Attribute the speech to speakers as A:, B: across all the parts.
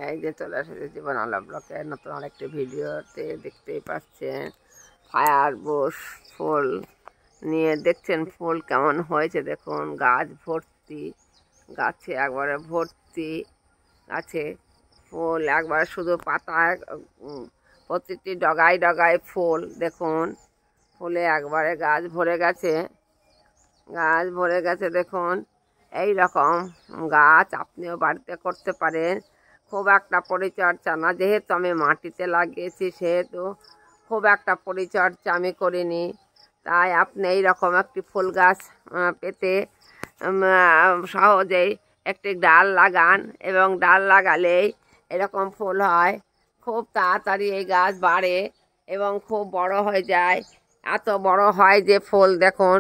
A: এই যে চলে এসেছে জীবন আলো ব্লকের নতুন আরেকটি ভিডিওতে। দেখতেই পাচ্ছেন ফায়ার বুশ ফুল নিয়ে, দেখছেন ফুল কেমন হয়েছে দেখুন। গাছ ভর্তি, গাছে একবারে ভর্তি, গাছে ফুল একবারে শুধু পাতায়, প্রতিটি ডগায় ডগায় ফুল দেখুন। ফুলে একবারে গাছ ভরে গেছে, গাছ ভরে গেছে দেখুন। এই রকম গাছ আপনিও বাড়িতে করতে পারেন। খুব একটা পরিচর্যা না, যেহেতু আমি মাটিতে লাগিয়েছি সেহেতু খুব একটা পরিচর্যা আমি করিনি। তাই আপনি এই রকম একটি ফুল গাছ পেতে সহজেই একটি ডাল লাগান, এবং ডাল লাগালেই এরকম ফুল হয়। খুব তাড়াতাড়ি এই গাছ বাড়ে এবং খুব বড় হয়ে যায়। এত বড় হয় যে ফুল দেখুন,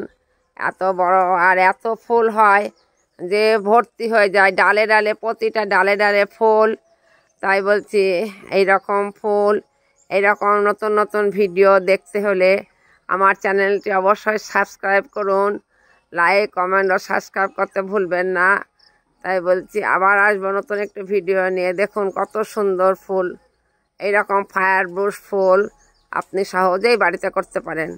A: এত বড় আর এত ফুল হয় যে ভর্তি হয়ে যায় ডালে ডালে, প্রতিটা ডালে ডালে ফুল। তাই বলছি এই রকম ফুল, এইরকম নতুন নতুন ভিডিও দেখতে হলে আমার চ্যানেলটি অবশ্যই সাবস্ক্রাইব করুন। লাইক, কমেন্ট ও সাবস্ক্রাইব করতে ভুলবেন না। তাই বলছি আবার আসবো নতুন একটি ভিডিও নিয়ে। দেখুন কত সুন্দর ফুল, এইরকম ফায়ার বুশ ফুল আপনি সহজেই বাড়িতে করতে পারেন।